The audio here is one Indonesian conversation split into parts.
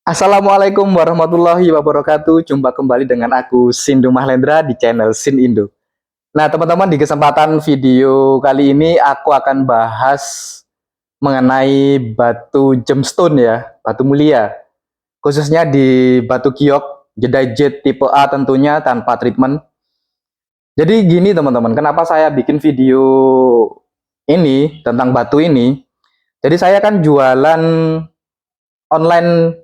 Assalamualaikum warahmatullahi wabarakatuh. Jumpa kembali dengan aku Sindu Mahlendra di channel Sin Indo. Nah, teman-teman, di kesempatan video kali ini aku akan bahas mengenai batu gemstone ya, batu mulia. Khususnya di batu giok Jedajed tipe A tentunya tanpa treatment. Jadi gini teman-teman, kenapa saya bikin video ini tentang batu ini? Jadi saya kan jualan online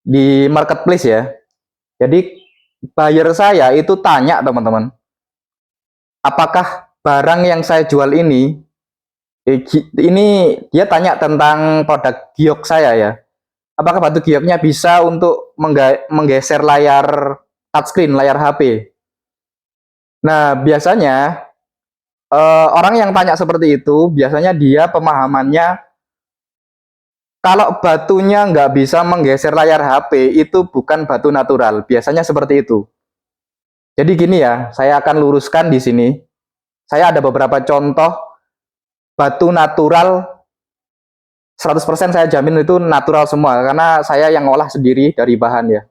di marketplace ya. Jadi buyer saya itu tanya teman-teman, apakah barang yang saya jual ini dia tanya tentang produk giok saya ya. Apakah batu gioknya bisa untuk menggeser layar touchscreen, layar HP? Nah, biasanya orang yang tanya seperti itu, biasanya dia pemahamannya kalau batunya nggak bisa menggeser layar HP, itu bukan batu natural. Biasanya seperti itu. Jadi gini ya, saya akan luruskan di sini. Saya ada beberapa contoh batu natural 100% saya jamin itu natural semua karena saya yang ngolah sendiri dari bahan ya.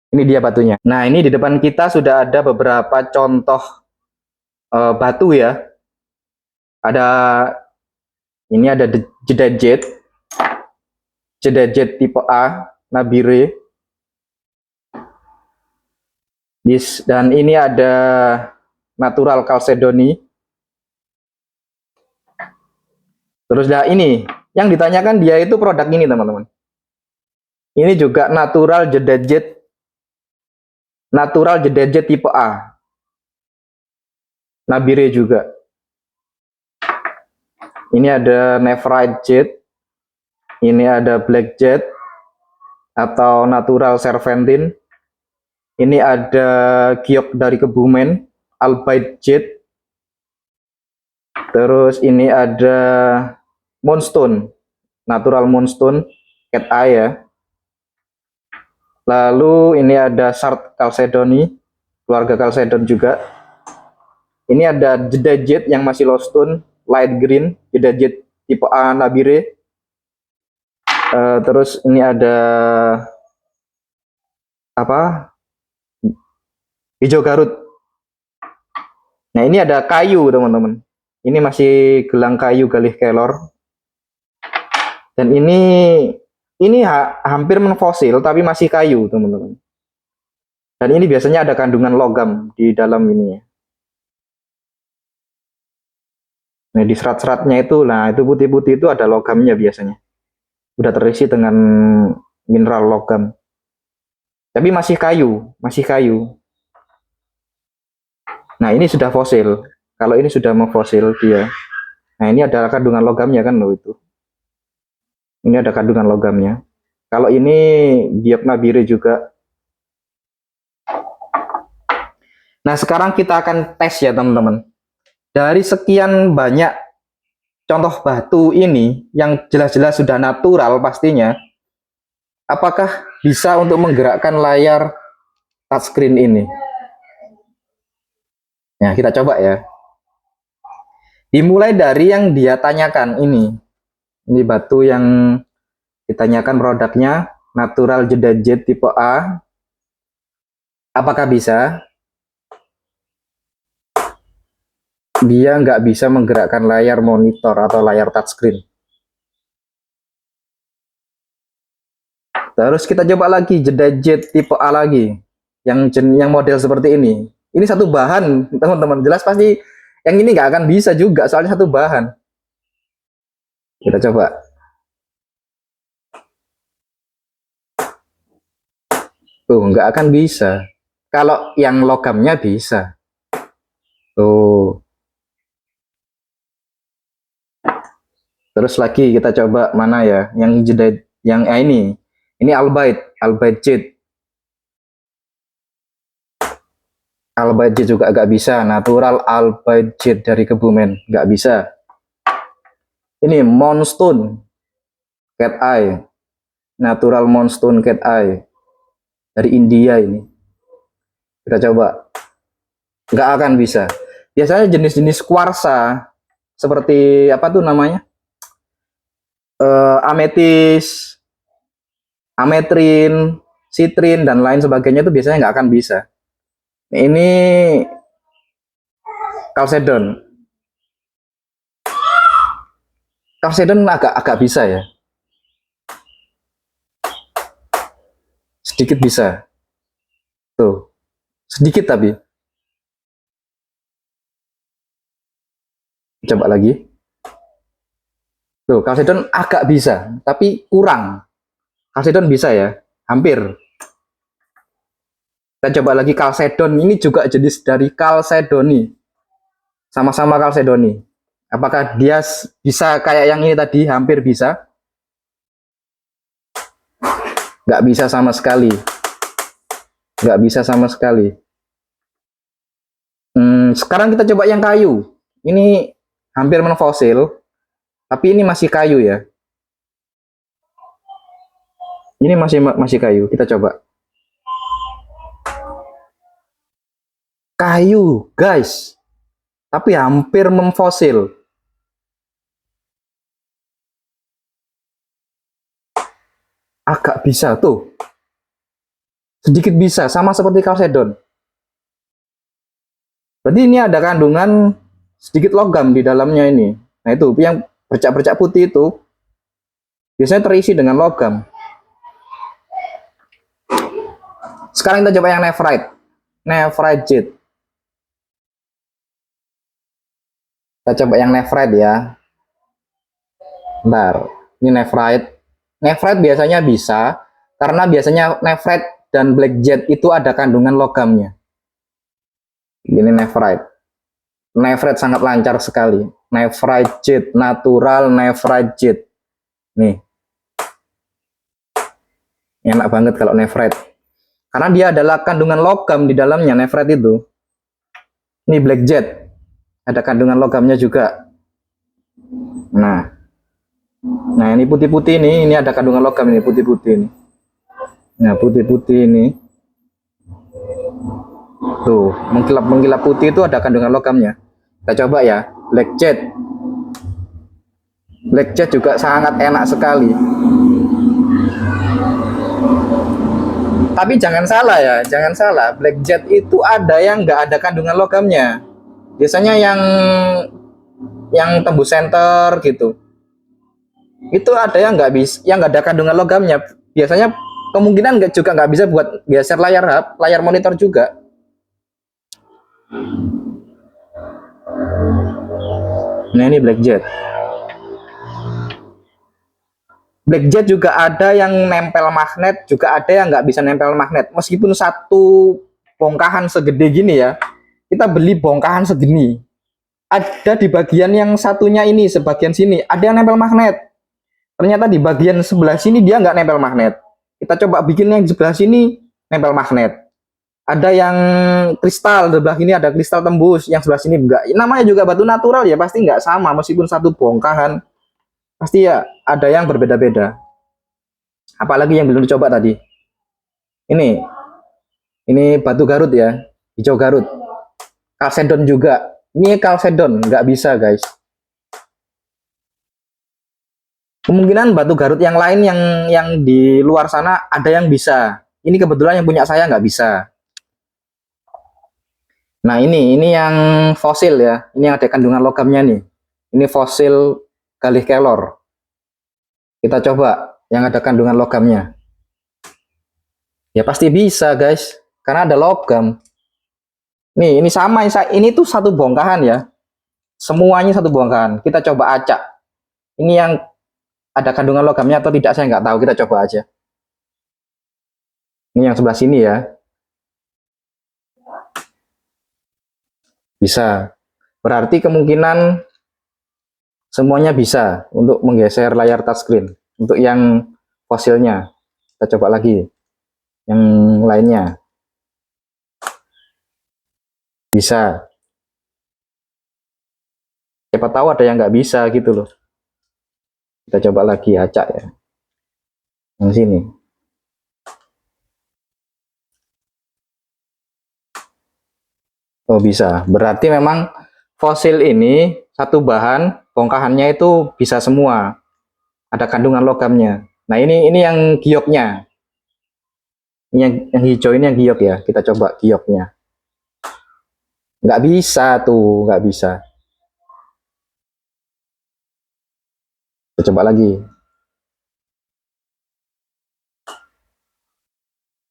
Ini dia batunya. Nah, ini di depan kita sudah ada beberapa contoh batu ya. Ada ini ada jedajet, jedajet tipe A, nabire. Dan ini ada natural calcedony. Terus nah ini yang ditanyakan dia itu produk ini teman-teman. Ini juga natural jedajet tipe A. Nabire juga. Ini ada nephrite jet, ini ada black jet atau natural serpentine. Ini ada giok dari Kebumen, albite jet. Terus ini ada moonstone, natural moonstone, cat eye ya. Lalu ini ada shard calcedony, keluarga calcedon juga. Ini ada jedajet yang masih low stone, light green, jedajet tipe A nabire. Terus ini ada apa? Hijau Garut. Nah, ini ada kayu, teman-teman. Ini masih gelang kayu galih kelor. Dan ini hampir menfosil tapi masih kayu, teman-teman. Dan ini biasanya ada kandungan logam di dalam ini ya. Nah, di serat-seratnya itu, nah itu putih-putih itu ada logamnya biasanya. Udah terisi dengan mineral logam. Tapi masih kayu, masih kayu. Nah, ini sudah fosil. Kalau ini sudah memfosil dia. Nah, ini ada kandungan logamnya kan loh itu. Ini ada kandungan logamnya. Kalau ini giok nabire juga. Nah, sekarang kita akan tes ya, teman-teman. Dari sekian banyak contoh batu ini yang jelas-jelas sudah natural pastinya, apakah bisa untuk menggerakkan layar touchscreen ini? Nah, kita coba ya. Dimulai dari yang dia tanyakan ini. Ini batu yang ditanyakan produknya, natural jedajet tipe A. Apakah bisa? Dia nggak bisa menggerakkan layar monitor atau layar touchscreen. Terus kita coba lagi jedajet tipe A lagi. Yang model seperti ini. Ini satu bahan, teman-teman. Jelas pasti yang ini nggak akan bisa juga, soalnya satu bahan. Kita coba. Tuh, nggak akan bisa. Kalau yang logamnya bisa. Tuh. Terus lagi kita coba mana ya? Yang jeda yang ini. Ini albite jet. Albite jet juga agak bisa. Natural albite jet dari Kebumen, nggak bisa. Ini moonstone cat eye. Natural moonstone cat eye dari India ini. Kita coba. Nggak akan bisa. Biasanya jenis-jenis kuarsa seperti apa tuh namanya? Ametis, ametrin, sitrin, dan lain sebagainya itu biasanya nggak akan bisa. Ini kalsedon. Kalsedon agak bisa ya. Sedikit bisa. Tuh, sedikit tapi. Coba lagi. Tuh, kalsedon agak bisa, tapi kurang. Kalsedon bisa ya, hampir. Kita coba lagi kalsedon. Ini juga jenis dari kalsedoni. Sama-sama kalsedoni. Apakah dia bisa kayak yang ini tadi, hampir bisa? Nggak bisa sama sekali. Nggak bisa sama sekali. Sekarang kita coba yang kayu. Ini hampir menfosil, tapi ini masih kayu ya. Ini masih kayu. Kita coba. Kayu, guys. Tapi hampir memfosil. Agak bisa tuh. Sedikit bisa, sama seperti kalsedon. Berarti ini ada kandungan sedikit logam di dalamnya ini. Nah itu, yang bercak-bercak putih itu biasanya terisi dengan logam. Sekarang kita coba yang nephrite. Nephrite jet. Kita coba yang nephrite ya. Bentar, ini nephrite. Nephrite biasanya bisa, karena biasanya nephrite dan black jet itu ada kandungan logamnya. Ini nephrite. Nephrite sangat lancar sekali. Nephrite jet, natural nephrite jet. Nih. Enak banget kalau nephrite. Karena dia adalah kandungan logam di dalamnya, nephrite itu. Ini black jet. Ada kandungan logamnya juga. Nah ini putih-putih ini ada kandungan logam ini, putih-putih ini. Nah, putih-putih ini. Tuh, mengkilap-mengkilap putih itu ada kandungan logamnya. Kita coba ya, black jet. Black jet juga sangat enak sekali. Tapi jangan salah ya, jangan salah. Black jet itu ada yang nggak ada kandungan logamnya. Biasanya yang tembus center gitu. Itu ada yang nggak bisa, yang nggak ada kandungan logamnya. Biasanya kemungkinan juga nggak bisa buat geser layar monitor juga. Nah ini black jet. Black jet juga ada yang nempel magnet, juga ada yang nggak bisa nempel magnet. Meskipun satu bongkahan segede gini ya, kita beli bongkahan segini. Ada di bagian yang satunya ini, sebagian sini, ada yang nempel magnet. Ternyata di bagian sebelah sini dia nggak nempel magnet. Kita coba bikin yang sebelah sini nempel magnet. Ada yang kristal, di sebelah ini ada kristal tembus, yang sebelah sini enggak. Namanya juga batu natural ya, pasti nggak sama meskipun satu bongkahan. Pasti ya ada yang berbeda-beda. Apalagi yang belum dicoba tadi. Ini batu Garut ya, hijau Garut. Kalsedon juga. Ini kalsedon, nggak bisa guys. Kemungkinan batu Garut yang lain yang di luar sana ada yang bisa. Ini kebetulan yang punya saya nggak bisa. Nah ini yang fosil ya. Ini yang ada kandungan logamnya nih. Ini fosil Galih Kelor. Kita coba yang ada kandungan logamnya. Ya pasti bisa guys, karena ada logam. Nih ini sama, ini tuh satu bongkahan ya. Semuanya satu bongkahan. Kita coba acak. Ini yang ada kandungan logamnya atau tidak saya nggak tahu, kita coba aja. Ini yang sebelah sini ya. Bisa. Berarti kemungkinan semuanya bisa untuk menggeser layar touchscreen. Untuk yang fosilnya. Kita coba lagi. Yang lainnya. Bisa. Siapa tahu ada yang nggak bisa gitu loh. Kita coba lagi acak ya. Yang sini. Oh bisa. Berarti memang fosil ini satu bahan bongkahannya itu bisa semua. Ada kandungan logamnya. Nah, ini yang gioknya. Ini yang hijau ini yang giok ya. Kita coba gioknya. Nggak bisa tuh, nggak bisa. Kita coba lagi.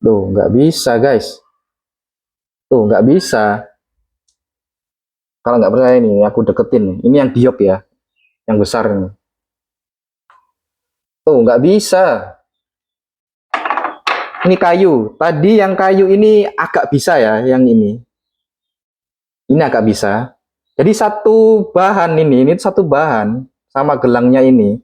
Tuh, nggak bisa guys. Tuh, nggak bisa. Kalau nggak percaya ini, aku deketin. Ini yang giok ya, yang besar ini. Tuh, nggak bisa. Ini kayu. Tadi yang kayu ini agak bisa ya, yang ini. Ini agak bisa. Jadi satu bahan ini satu bahan sama gelangnya ini.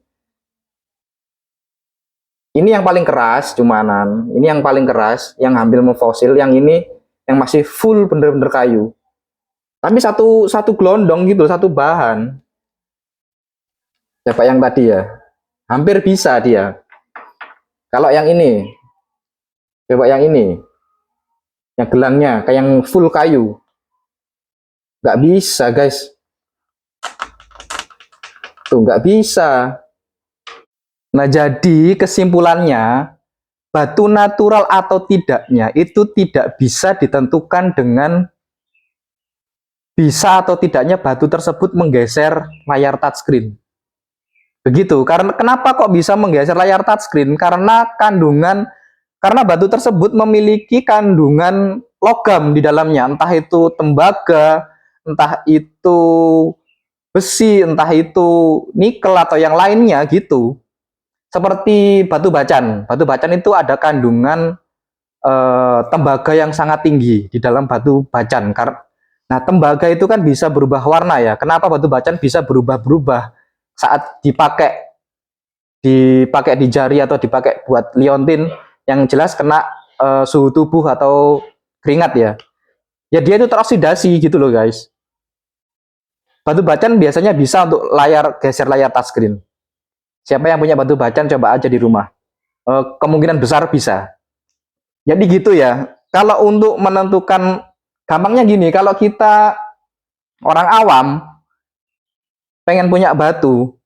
Ini yang paling keras, cumanan. Ini yang paling keras, yang hampir memfosil. Yang ini yang masih full bener-bener kayu. Tapi satu gelondong gitu, satu bahan. Coba yang tadi ya, hampir bisa dia. Kalau yang ini, coba yang gelangnya kayak yang full kayu, nggak bisa guys. Tuh nggak bisa. Nah jadi kesimpulannya, batu natural atau tidaknya itu tidak bisa ditentukan dengan bisa atau tidaknya batu tersebut menggeser layar touchscreen. Begitu. Karena kenapa kok bisa menggeser layar touchscreen? Karena batu tersebut memiliki kandungan logam di dalamnya, entah itu tembaga, entah itu besi, entah itu nikel atau yang lainnya gitu. Seperti batu bacan. Batu bacan itu ada kandungan tembaga yang sangat tinggi di dalam batu bacan. Nah, tembaga itu kan bisa berubah warna ya. Kenapa batu bacan bisa berubah-berubah saat dipakai di jari atau dipakai buat liontin, yang jelas kena suhu tubuh atau keringat ya. Ya dia itu teroksidasi gitu loh guys. Batu bacan biasanya bisa untuk geser layar touchscreen. Siapa yang punya batu bacan coba aja di rumah. Kemungkinan besar bisa. Jadi gitu ya. Kalau untuk menentukan, gampangnya gini, kalau kita orang awam pengen punya batu,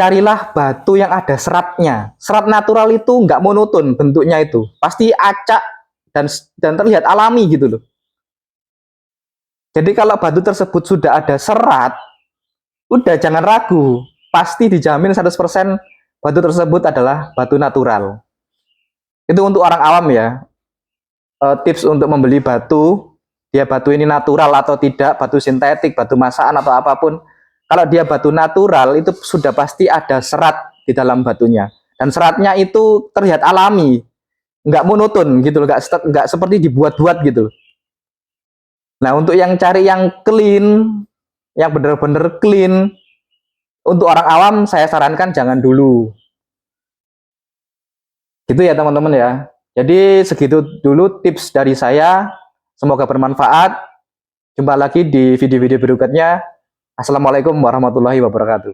carilah batu yang ada seratnya. Serat natural itu nggak monoton bentuknya itu, pasti acak dan terlihat alami gitu loh. Jadi kalau batu tersebut sudah ada serat, udah jangan ragu, pasti dijamin 100% batu tersebut adalah batu natural. Itu untuk orang awam ya. Tips untuk membeli batu, dia batu ini natural atau tidak, batu sintetik, batu masakan atau apapun. Kalau dia batu natural itu sudah pasti ada serat di dalam batunya, dan seratnya itu terlihat alami, nggak monoton gitu, nggak seperti dibuat-buat gitu. Nah untuk yang cari yang clean, yang benar-benar clean, untuk orang awam saya sarankan jangan dulu. Gitu ya teman-teman ya. Jadi segitu dulu tips dari saya. Semoga bermanfaat. Jumpa lagi di video-video berikutnya. Assalamualaikum warahmatullahi wabarakatuh.